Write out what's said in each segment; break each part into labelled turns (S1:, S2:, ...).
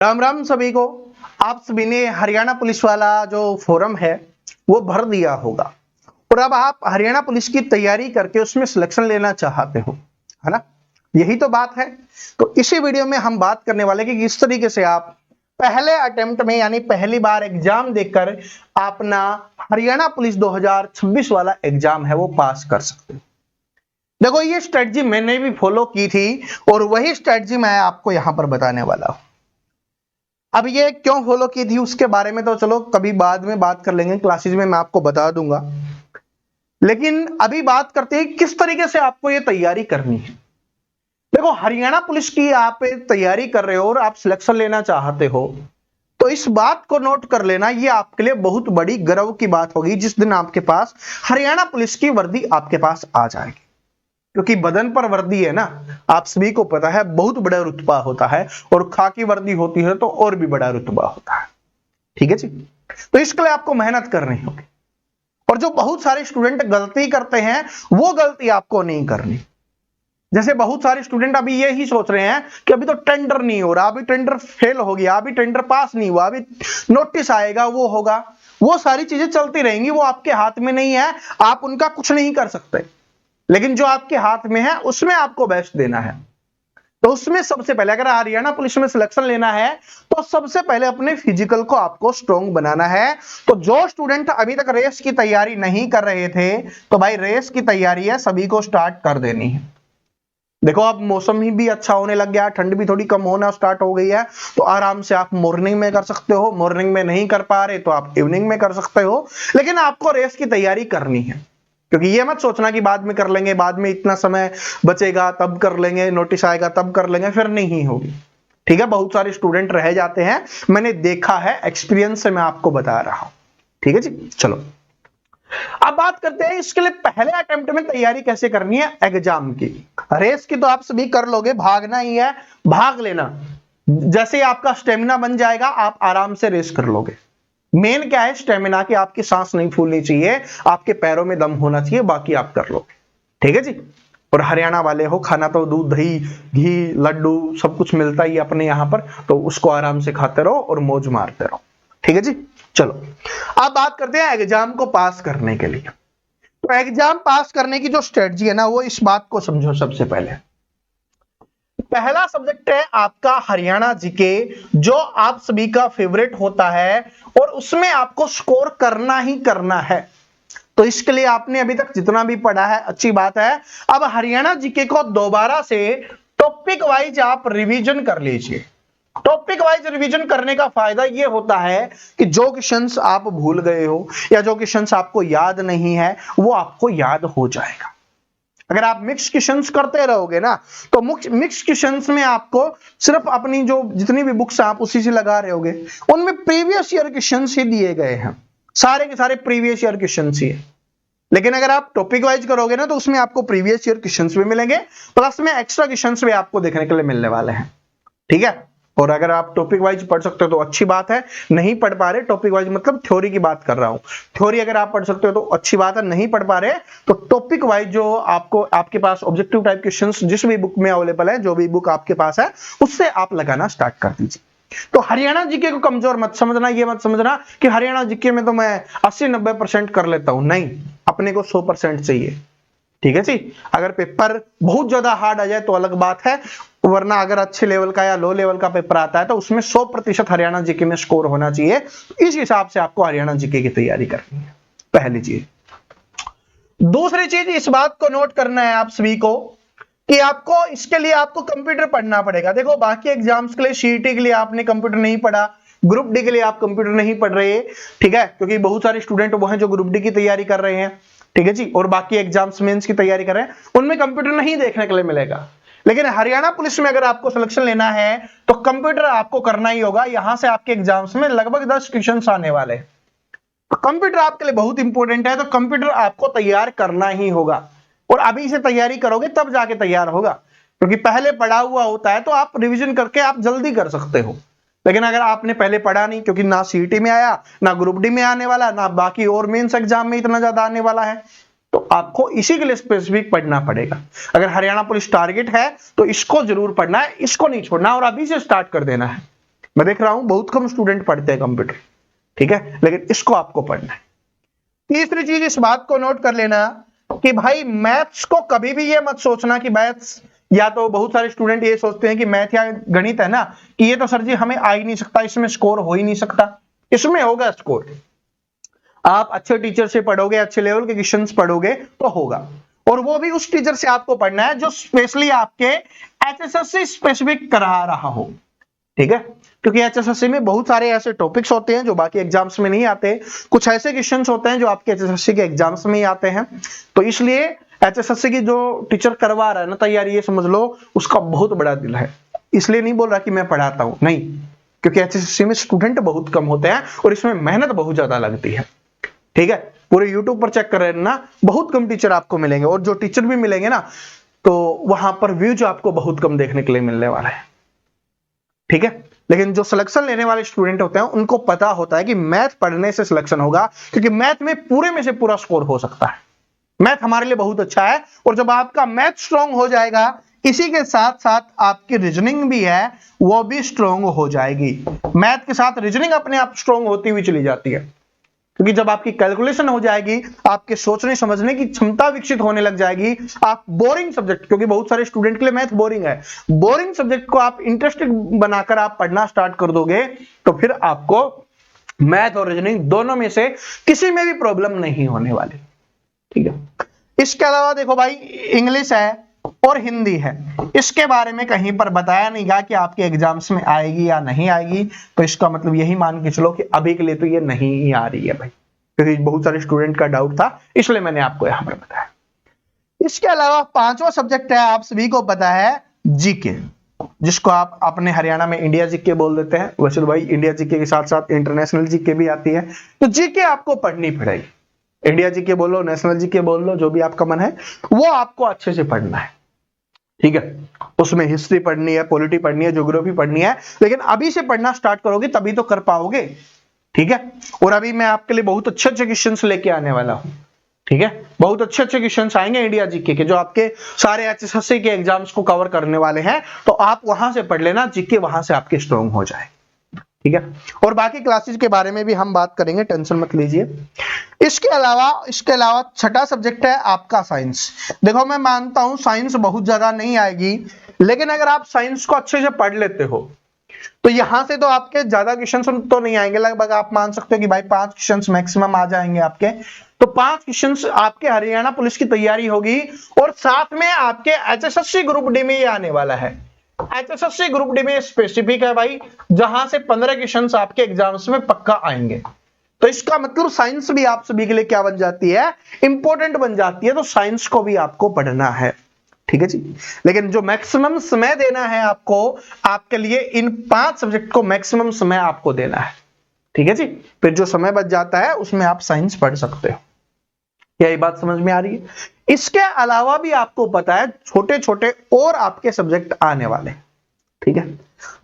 S1: राम राम सभी को। आप सभी ने हरियाणा पुलिस वाला जो फोरम है वो भर दिया होगा और अब आप हरियाणा पुलिस की तैयारी करके उसमें सिलेक्शन लेना चाहते हो, है ना? यही तो बात है। तो इसी वीडियो में हम बात करने वाले कि किस तरीके से आप पहले अटेम्प्ट में यानी पहली बार एग्जाम देकर अपना हरियाणा पुलिस 2026 वाला एग्जाम है वो पास कर सकते हो। देखो, ये स्ट्रेटजी मैंने भी फॉलो की थी और वही स्ट्रेटजी मैं आपको यहां पर बताने वाला हूं। अब ये क्यों फॉलो की थी उसके बारे में तो चलो कभी बाद में बात कर लेंगे, क्लासेस में मैं आपको बता दूंगा। लेकिन अभी बात करते हैं किस तरीके से आपको ये तैयारी करनी है। देखो, हरियाणा पुलिस की आप तैयारी कर रहे हो और आप सिलेक्शन लेना चाहते हो तो इस बात को नोट कर लेना, ये आपके लिए बहुत बड़ी गर्व की बात होगी जिस दिन आपके पास हरियाणा पुलिस की वर्दी आपके पास आ जाएगी। क्योंकि बदन पर वर्दी है ना, आप सभी को पता है बहुत बड़ा रुतबा होता है और खाकी वर्दी होती है तो और भी बड़ा रुतबा होता है। ठीक है जी। तो इसके लिए आपको मेहनत करनी होगी और जो बहुत सारे स्टूडेंट गलती करते हैं वो गलती आपको नहीं करनी। जैसे बहुत सारे स्टूडेंट अभी यही सोच रहे हैं कि अभी तो टेंडर नहीं हो रहा, अभी टेंडर फेल हो गया, अभी टेंडर पास नहीं हुआ, अभी नोटिस आएगा, वो होगा। वो सारी चीजें चलती रहेंगी, वो आपके हाथ में नहीं है, आप उनका कुछ नहीं कर सकते। लेकिन जो आपके हाथ में है उसमें आपको बेस्ट देना है। तो उसमें सबसे पहले अगर हरियाणा पुलिस में सिलेक्शन लेना है तो सबसे पहले अपने फिजिकल को आपको स्ट्रॉन्ग बनाना है। तो जो स्टूडेंट अभी तक रेस की तैयारी नहीं कर रहे थे तो भाई रेस की तैयारी है सभी को स्टार्ट कर देनी है। देखो, अब मौसम ही भी अच्छा होने लग गया, ठंड भी थोड़ी कम होना स्टार्ट हो गई है, तो आराम से आप मॉर्निंग में कर सकते हो। मॉर्निंग में नहीं कर पा रहे तो आप इवनिंग में कर सकते हो, लेकिन आपको रेस की तैयारी करनी है। क्योंकि ये मत सोचना कि बाद में कर लेंगे, बाद में इतना समय बचेगा तब कर लेंगे, नोटिस आएगा तब कर लेंगे, फिर नहीं होगी। ठीक है, बहुत सारे स्टूडेंट रह जाते हैं, मैंने देखा है, एक्सपीरियंस से मैं आपको बता रहा हूं। ठीक है जी, चलो अब बात करते हैं इसके लिए पहले अटेम्प्ट में तैयारी कैसे करनी है एग्जाम की। रेस की तो आप सभी कर लोगे, भागना ही है, भाग लेना। जैसे ही आपका स्टेमिना बन जाएगा आप आराम से रेस कर लोगे। मेन क्या है, स्टेमिना की, आपकी सांस नहीं फूलनी चाहिए, आपके पैरों में दम होना चाहिए, बाकी आप कर लोगे। ठीक है जी। और हरियाणा वाले हो, खाना तो दूध दही घी लड्डू सब कुछ मिलता ही अपने यहां पर, तो उसको आराम से खाते रहो और मौज मारते रहो। ठीक है जी, चलो अब बात करते हैं एग्जाम को पास करने के लिए। तो एग्जाम पास करने की जो स्ट्रेटजी है ना, वो इस बात को समझो। सबसे पहले पहला सब्जेक्ट है आपका हरियाणा जीके, जो आप सभी का फेवरेट होता है और उसमें आपको स्कोर करना ही करना है। तो इसके लिए आपने अभी तक जितना भी पढ़ा है अच्छी बात है, अब हरियाणा जीके को दोबारा से टॉपिक वाइज आप रिवीजन कर लीजिए। टॉपिक वाइज रिवीजन करने का फायदा यह होता है कि जो क्वेश्चंस आप भूल गए हो या जो क्वेश्चंस आपको याद नहीं है वो आपको याद हो जाएगा। अगर आप मिक्स क्वेश्चंस करते रहोगे ना तो मिक्स क्वेश्चंस में आपको सिर्फ अपनी जो जितनी भी बुक्स आप उसी से लगा रहे होगे, उनमें प्रीवियस ईयर क्वेश्चंस ही दिए गए हैं, सारे के सारे प्रीवियस ईयर क्वेश्चंस ही है। लेकिन अगर आप टॉपिक वाइज करोगे ना तो उसमें आपको प्रीवियस ईयर क्वेश्चंस भी मिलेंगे, प्लस में एक्स्ट्रा क्वेश्चंस भी आपको देखने के लिए मिलने वाले हैं। ठीक है, और अगर आप टॉपिक वाइज पढ़ सकते हो तो अच्छी बात है, नहीं पढ़ पा रहे, टॉपिक वाइज मतलब थ्योरी की बात कर रहा हूं, थ्योरी अगर आप पढ़ सकते हो तो अच्छी बात है, नहीं पढ़ पा रहे तो टॉपिक वाइज जो आपको आपके पास ऑब्जेक्टिव टाइप क्वेश्चंस जिस भी बुक में अवेलेबल है, जो भी बुक आपके पास है उससे आप लगाना स्टार्ट कर दीजिए। तो हरियाणा जीके को कमजोर मत समझना, ये मत समझना कि हरियाणा जीके में तो मैं 80-90% कर लेता हूं, नहीं, अपने को 100% चाहिए। ठीक है जी। अगर पेपर बहुत ज्यादा हार्ड आ जाए तो अलग बात है, वरना अगर अच्छे लेवल का या लो लेवल का पेपर आता है तो उसमें 100% हरियाणा जीके में स्कोर होना चाहिए। इस हिसाब से आपको हरियाणा जीके की तैयारी करनी है, पहली चीज। दूसरी चीज, इस बात को नोट करना है आप सभी को कि आपको इसके लिए आपको कंप्यूटर पढ़ना पड़ेगा। देखो, बाकी एग्जाम्स के लिए सीईटी के लिए आपने कंप्यूटर नहीं पढ़ा, ग्रुप डी के लिए आप कंप्यूटर नहीं पढ़ रहे, ठीक है, क्योंकि बहुत सारे स्टूडेंट वो हैं जो ग्रुप डी की तैयारी कर रहे हैं। ठीक है जी, और बाकी एग्जाम्स मेंस की तैयारी कर रहे हैं, उनमें कंप्यूटर नहीं देखने के लिए मिलेगा। लेकिन हरियाणा पुलिस में अगर आपको सिलेक्शन लेना है तो कंप्यूटर आपको करना ही होगा। यहां से आपके एग्जाम्स में लगभग 10 क्वेश्चंस आने वाले हैं, तो कंप्यूटर आपके लिए बहुत इंपॉर्टेंट है, तो कंप्यूटर आपको तैयार करना ही होगा। और अभी से तैयारी करोगे तब जाके तैयार होगा, क्योंकि पहले पढ़ा हुआ होता है तो आप रिवीजन करके आप जल्दी कर सकते हो। लेकिन अगर आपने पहले पढ़ा नहीं, क्योंकि ना सीईटी में आया, ना ग्रुप डी में आने वाला, ना बाकी और मेंस एग्जाम में इतना ज्यादा आने वाला है, तो आपको इसी के लिए स्पेसिफिक पढ़ना पड़ेगा। अगर हरियाणा पुलिस टारगेट है तो इसको जरूर पढ़ना है, इसको नहीं छोड़ना और अभी से स्टार्ट कर देना है। मैं देख रहा हूं बहुत कम स्टूडेंट पढ़ते हैं कंप्यूटर, ठीक है, लेकिन इसको आपको पढ़ना है। तीसरी चीज इस बात को नोट कर लेना कि भाई मैथ्स को कभी भी ये मत सोचना कि मैथ्स, या तो बहुत सारे स्टूडेंट ये सोचते हैं कि मैथ या गणित है ना कि ये तो सर जी हमें आ ही नहीं सकता, इसमें स्कोर हो ही नहीं सकता। इसमें होगा स्कोर, आप अच्छे टीचर से पढ़ोगे, अच्छे लेवल के क्वेश्चंस पढ़ोगे तो होगा, और वो भी उस टीचर से आपको पढ़ना है जो स्पेशली आपके एचएसएससी स्पेसिफिक करा रहा हो, ठीक है, क्योंकि एचएसएससी में बहुत सारे ऐसे टॉपिक्स होते हैं जो बाकी एग्जाम्स में नहीं आते, कुछ ऐसे क्वेश्चंस होते हैं जो आपके एचएसएससी के एग्जाम्स में ही आते हैं। तो इसलिए एचएसएससी की जो टीचर करवा रहा है ना तैयारी, ये समझ लो उसका बहुत बड़ा दिल है। इसलिए नहीं बोल रहा कि मैं पढ़ाता हूं, नहीं, क्योंकि एचएसएससी में स्टूडेंट बहुत कम होते हैं और इसमें मेहनत बहुत ज्यादा लगती है, ठीक है। पूरे यूट्यूब पर चेक कर रहे हैं ना, बहुत कम टीचर आपको मिलेंगे, और जो टीचर भी मिलेंगे ना तो वहां पर व्यूज आपको बहुत कम देखने के लिए मिलने वाला है, ठीक है। लेकिन जो सिलेक्शन लेने वाले स्टूडेंट होते हैं उनको पता होता है कि मैथ पढ़ने से सिलेक्शन होगा, क्योंकि मैथ में पूरे में से पूरा स्कोर हो सकता है। मैथ हमारे लिए बहुत अच्छा है, और जब आपका मैथ स्ट्रांग हो जाएगा, इसी के साथ साथ आपकी रीजनिंग भी है वो भी स्ट्रांग हो जाएगी। मैथ के साथ रीजनिंग अपने आप स्ट्रांग होती हुई चली जाती है, क्योंकि जब आपकी कैलकुलेशन हो जाएगी, आपके सोचने समझने की क्षमता विकसित होने लग जाएगी, आप बोरिंग सब्जेक्ट, क्योंकि बहुत सारे स्टूडेंट के लिए मैथ बोरिंग है, बोरिंग सब्जेक्ट को आप इंटरेस्टिंग बनाकर आप पढ़ना स्टार्ट कर दोगे, तो फिर आपको मैथ और रीजनिंग दोनों में से किसी में भी प्रॉब्लम नहीं होने वाली, ठीक है। इसके अलावा देखो भाई, इंग्लिश है और हिंदी है, इसके बारे में कहीं पर बताया नहीं गया कि आपके एग्जाम्स में आएगी या नहीं आएगी, तो इसका मतलब यही मान के चलो कि अभी के लिए तो ये नहीं आ रही है भाई, क्योंकि बहुत सारे स्टूडेंट का डाउट था, इसलिए मैंने आपको यहां पर बताया। इसके अलावा पांचवा सब्जेक्ट है, आप सभी को पता है, जीके, जिसको आप अपने हरियाणा में इंडिया जीके बोल देते हैं। वैसे तो भाई इंडिया जीके के साथ साथ इंटरनेशनल जीके भी आती है, तो जीके आपको पढ़नी पड़ेगी। इंडिया जीके बोलो, नेशनल जीके बोल लो, जो भी आपका मन है वो आपको अच्छे से पढ़ना है, ठीक है। उसमें हिस्ट्री पढ़नी है, पॉलिटी पढ़नी है, ज्योग्राफी पढ़नी है, लेकिन अभी से पढ़ना स्टार्ट करोगे तभी तो कर पाओगे, ठीक है। और अभी मैं आपके लिए बहुत अच्छे अच्छे क्वेश्चंस लेके आने वाला हूं, ठीक है। बहुत अच्छे अच्छे क्वेश्चंस आएंगे इंडिया जीके के, जो आपके सारे एचएसएससी के एग्जाम्स को कवर करने वाले हैं, तो आप वहां से पढ़ लेना, जीके वहां से आपके स्ट्रांग हो जाए, ठीक है। और बाकी क्लासेस के बारे में भी हम बात करेंगे, टेंशन मत लीजिए। इसके अलावा छठा सब्जेक्ट है आपका साइंस। देखो मैं मानता हूं साइंस बहुत ज्यादा नहीं आएगी, लेकिन अगर आप साइंस को अच्छे से पढ़ लेते हो तो यहां से तो आपके ज्यादा क्वेश्चंस तो नहीं आएंगे, लगभग आप मान सकते हो कि भाई 5 क्वेश्चंस मैक्सिमम आ जाएंगे आपके। तो 5 क्वेश्चंस आपके हरियाणा पुलिस की तैयारी होगी, और साथ में आपके एचएसएससी ग्रुप डी में ये आने वाला है। एचएसएससी ग्रुप डी में स्पेसिफिक है भाई, जहां से 15 क्वेश्चंस आपके एग्जाम्स में पक्का आएंगे। तो इसका मतलब साइंस भी आप सभी के लिए क्या बन जाती है, इंपॉर्टेंट बन जाती है, तो साइंस को भी आपको पढ़ना है, ठीक है जी। लेकिन जो मैक्सिमम समय देना है आपको, आपके लिए इन 5 सब्जेक्ट को मैक्सिमम समय आपको देना है, ठीक है जी। फिर जो समय बच जाता है उसमें आप साइंस पढ़ सकते हो। क्या ये बात समझ में आ रही है? इसके अलावा भी आपको पता है छोटे छोटे और आपके सब्जेक्ट आने वाले, ठीक है।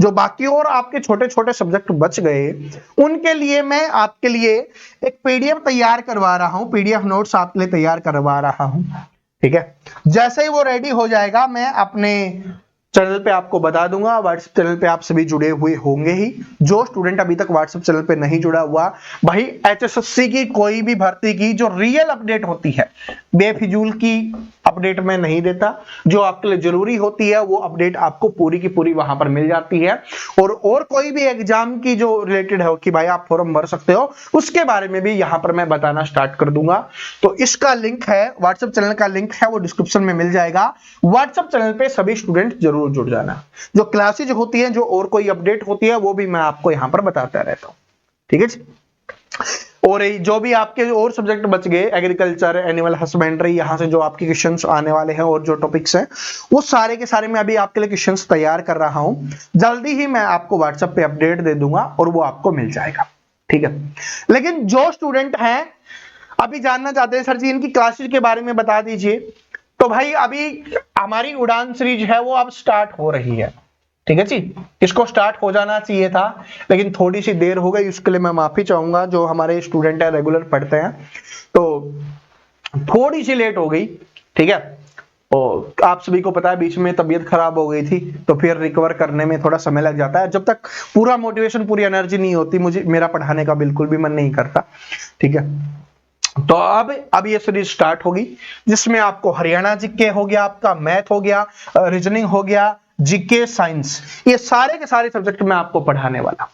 S1: जो बाकी और आपके छोटे छोटे सब्जेक्ट बच गए, उनके लिए मैं आपके लिए एक पीडीएफ तैयार करवा रहा हूं, पीडीएफ नोट्स आपके लिए तैयार करवा रहा हूं, ठीक है। जैसे ही वो रेडी हो जाएगा मैं अपने चैनल पे आपको बता दूंगा। व्हाट्सएप चैनल पे आप सभी जुड़े हुए होंगे ही। जो स्टूडेंट अभी तक व्हाट्सएप चैनल पे नहीं जुड़ा हुआ, भाई एचएसएससी की कोई भी भर्ती की जो रियल अपडेट होती है, बेफिजूल की अपडेट में नहीं देता, जो आपके लिए जरूरी होती है वो अपडेट आपको पूरी की पूरी वहां पर मिल जाती है। और कोई भी एग्जाम की जो रिलेटेड है कि भाई आप फॉर्म भर सकते हो, उसके बारे में भी यहां पर मैं बताना स्टार्ट कर दूंगा। तो इसका लिंक है, व्हाट्सएप चैनल का लिंक है, वो डिस्क्रिप्शन में मिल जाएगा। व्हाट्सएप चैनल पे सभी स्टूडेंट जरूर जुड़ जाना। जो क्लासेज होती है, जो और कोई अपडेट होती है, वो भी मैं आपको यहां पर बताता रहता हूं, ठीक है जी। और जो भी आपके और सब्जेक्ट बच गए, एग्रीकल्चर, एनिमल हस्बेंड्री, यहां से जो आपके क्वेश्चंस आने वाले हैं और जो टॉपिक्स हैं, वो सारे के सारे मैं अभी आपके लिए क्वेश्चंस तैयार कर रहा हूं। जल्दी ही मैं आपको व्हाट्सएप पे अपडेट दे दूंगा और वो आपको मिल जाएगा, ठीक है। लेकिन जो स्टूडेंट हैं अभी जानना चाहते हैं सर जी इनकी क्लासेज के बारे में बता दीजिए, तो भाई अभी हमारी उड़ान सीरीज है वो अब स्टार्ट हो रही है, ठीक है जी। इसको स्टार्ट हो जाना चाहिए था, लेकिन थोड़ी सी देर हो गई, उसके लिए मैं माफी चाहूंगा। जो हमारे स्टूडेंट है रेगुलर पढ़ते हैं, तो थोड़ी सी लेट हो गई, ठीक है। और आप सभी को पता है बीच में तबीयत खराब हो गई थी, तो फिर रिकवर करने में थोड़ा समय लग जाता है। जब तक पूरा मोटिवेशन, पूरी एनर्जी नहीं होती, मेरा पढ़ाने का बिल्कुल भी मन नहीं करता। ठीक है, तो अब ये सीरीज स्टार्ट होगी, जिसमें आपको हरियाणा जीके हो गया, आपका मैथ हो गया, रीजनिंग हो गया, जीके, साइंस, ये सारे के सारे सब्जेक्ट मैं आपको पढ़ाने वाला।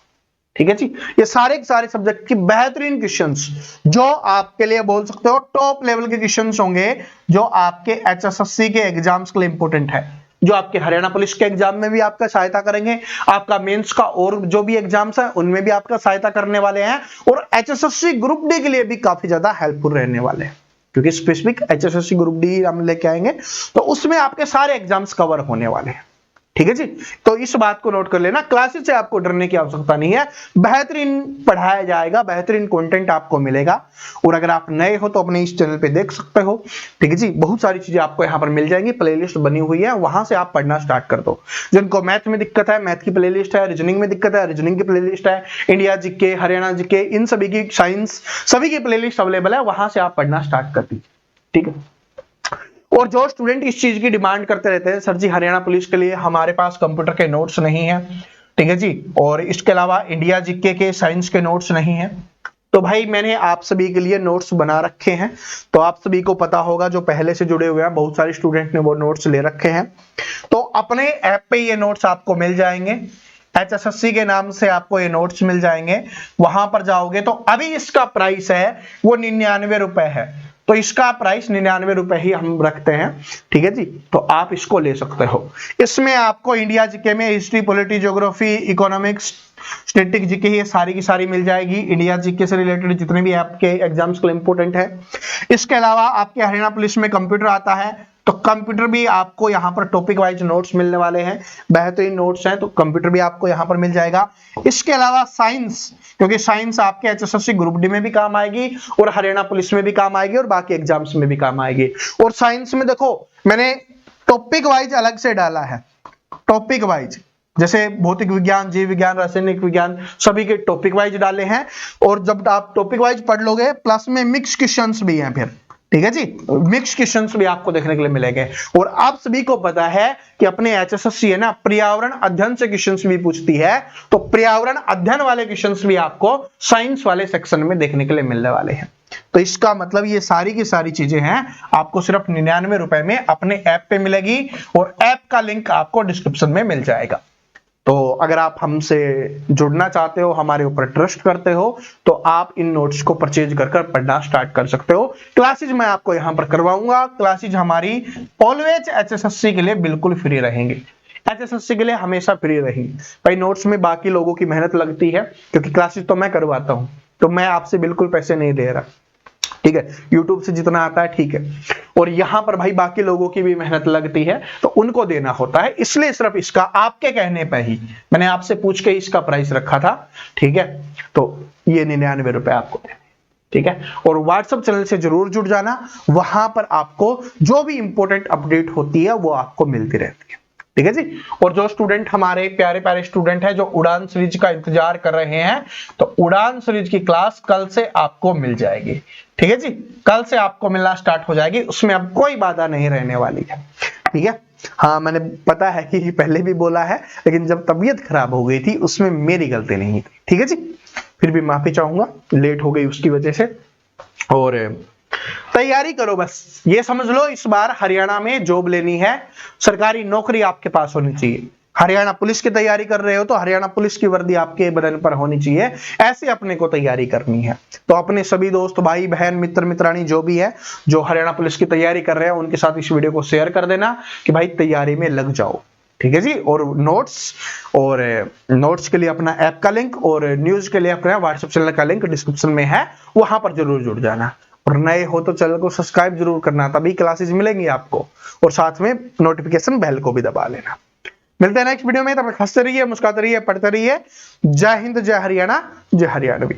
S1: ठीक है जी, ये सारे के सारे सब्जेक्ट की बेहतरीन क्वेश्चंस जो आपके लिए बोल सकते हो टॉप लेवल के क्वेश्चंस होंगे, जो आपके एचएसएससी के एग्जाम्स के लिए इंपॉर्टेंट है, जो आपके हरियाणा पुलिस के एग्जाम में भी आपका सहायता करेंगे, आपका मेंस का और जो भी एग्जाम्स है उनमें भी आपका सहायता करने वाले हैं, और एचएसएससी ग्रुप डी के लिए भी काफी ज्यादा हेल्पफुल रहने वाले हैं, क्योंकि स्पेसिफिक एचएसएससी ग्रुप डी हम लेके आएंगे, तो उसमें आपके सारे एग्जाम्स कवर होने वाले हैं। ठीक है जी, तो इस बात को नोट कर लेना, क्लासेस से आपको डरने की आवश्यकता नहीं है, बेहतरीन पढ़ाया जाएगा, बेहतरीन कंटेंट आपको मिलेगा। और अगर आप नए हो तो अपने इस चैनल पे देख सकते हो। ठीक है जी, बहुत सारी चीजें आपको यहाँ पर मिल जाएंगी, प्लेलिस्ट बनी हुई है, वहां से आप पढ़ना स्टार्ट कर दो। जिनको मैथ में दिक्कत है, मैथ की प्लेलिस्ट है, रीजनिंग में दिक्कत है, रीजनिंग की प्लेलिस्ट है, इंडिया जीके, हरियाणा जीके, इन सभी की, साइंस, सभी की प्लेलिस्ट अवेलेबल है, वहां से आप पढ़ना स्टार्ट कर दीजिए। ठीक है, और जो स्टूडेंट इस चीज की डिमांड करते रहते हैं, सर जी हरियाणा पुलिस के लिए हमारे पास कंप्यूटर के नोट्स नहीं है, ठीक है जी, और इसके अलावा इंडिया जीके के, साइंस के नोट्स नहीं है, तो भाई मैंने आप सभी के लिए नोट्स बना रखे हैं। तो आप सभी को पता होगा, जो पहले से जुड़े हुए हैं, बहुत सारे स्टूडेंट ने वो नोट्स ले रखे हैं, तो अपने ऐप पे ये नोट्स आपको मिल जाएंगे, एचएसएससी के नाम से आपको ये नोट्स मिल जाएंगे। वहां पर जाओगे तो अभी इसका प्राइस है वो 99 रुपए है, तो इसका प्राइस 99 रुपए ही हम रखते हैं। ठीक है जी, तो आप इसको ले सकते हो। इसमें आपको इंडिया जीके में history, polity, geography, economics, static GK, ये सारी की सारी मिल जाएगी। इंडिया जीके से रिलेटेड जितने भी आपके एग्जाम्स के लिए इंपॉर्टेंट है। इसके अलावा आपके हरियाणा पुलिस में कंप्यूटर आता है, तो कंप्यूटर भी आपको यहाँ पर टॉपिक वाइज नोट्स मिलने वाले हैं, बेहतरीन नोट्स हैं, तो कंप्यूटर भी आपको यहाँ पर मिल जाएगा। इसके अलावा साइंस, क्योंकि साइंस आपके एचएसएससी ग्रुप डी में भी काम आएगी, और हरियाणा पुलिस में भी काम आएगी, और बाकी एग्जाम्स में भी काम आएगी। और साइंस में देखो मैंने टॉपिक वाइज अलग से डाला है, टॉपिक वाइज, जैसे भौतिक विज्ञान, जीव विज्ञान, रासायनिक विज्ञान, सभी के टॉपिक वाइज डाले हैं। और जब आप टॉपिक वाइज पढ़ लोगे, प्लस में मिक्स क्वेश्चंस भी हैं फिर। ठीक है जी, मिक्स क्वेश्चंस भी आपको देखने के लिए मिलेंगे। और आप सभी को पता है कि अपने एचएसएससी है ना, पर्यावरण अध्ययन से क्वेश्चंस भी पूछती है, तो पर्यावरण अध्ययन वाले क्वेश्चंस भी आपको साइंस वाले सेक्शन में देखने के लिए मिलने वाले हैं। तो इसका मतलब ये सारी की सारी चीजें हैं आपको सिर्फ 99 रुपए में अपने ऐप पे मिलेगी, और ऐप का लिंक आपको डिस्क्रिप्शन में मिल जाएगा। तो अगर आप हमसे जुड़ना चाहते हो, हमारे ऊपर ट्रस्ट करते हो, तो आप इन नोट्स को परचेज कर पढ़ना स्टार्ट कर सकते हो। क्लासेज मैं आपको यहाँ पर करवाऊंगा, क्लासेज हमारी ऑलवेज एचएसएससी के लिए बिल्कुल फ्री रहेंगी, एचएसएससी के लिए हमेशा फ्री रहेगी। भाई नोट्स में बाकी लोगों की मेहनत लगती है, क्योंकि क्लासेज तो मैं करवाता हूँ, तो मैं आपसे बिल्कुल पैसे नहीं ले रहा। ठीक है, YouTube से जितना आता है ठीक है, और यहां पर भाई बाकी लोगों की भी मेहनत लगती है, तो उनको देना होता है, इसलिए सिर्फ इसका आपके कहने पे ही मैंने आपसे पूछ के इसका प्राइस रखा था। ठीक है, तो ये 99 रुपए आपको देने। ठीक है, और व्हाट्सएप चैनल से जरूर जुड़ जाना, वहां पर आपको जो भी इंपॉर्टेंट अपडेट होती है वो आपको मिलती रहती है। ठीक है जी, और जो स्टूडेंट हमारे प्यारे प्यारे स्टूडेंट हैं, जो उड़ान सीरीज का इंतजार कर रहे हैं, तो उड़ान सीरीज की क्लास कल से आपको मिल जाएगी। ठीक है जी, कल से आपको मिलना स्टार्ट हो जाएगी, उसमें अब कोई बाधा नहीं रहने वाली है। ठीक है, हाँ मैंने पता है कि पहले भी बोला है, लेकिन जब तबीयत खराब हो गई थी उसमें मेरी गलती नहीं थी। ठीक है जी, फिर भी माफी चाहूंगा, लेट हो गई उसकी वजह से। और तैयारी करो, बस ये समझ लो इस बार हरियाणा में जॉब लेनी है, सरकारी नौकरी आपके पास होनी चाहिए। हरियाणा पुलिस की तैयारी कर रहे हो तो हरियाणा पुलिस की वर्दी आपके बदन पर होनी चाहिए, ऐसे अपने को तैयारी करनी है। तो अपने सभी दोस्त, भाई बहन, मित्र मित्रानी जो भी है, जो हरियाणा पुलिस की तैयारी कर रहे हैं, उनके साथ इस वीडियो को शेयर कर देना कि भाई तैयारी में लग जाओ। ठीक है जी, और नोट्स के लिए अपना ऐप का लिंक और न्यूज के लिए अपना व्हाट्सएप चैनल का लिंक डिस्क्रिप्शन में है, वहां पर जरूर जुड़ जाना। और नए हो तो चैनल को सब्सक्राइब जरूर करना, तभी क्लासेस मिलेंगी आपको, और साथ में नोटिफिकेशन बेल को भी दबा लेना। मिलते हैं नेक्स्ट वीडियो में, तब तक हंसते रहिए, मुस्कुराते रहिए, पढ़ते रहिए। जय हिंद, जय हरियाणा, जय हरियाणवी।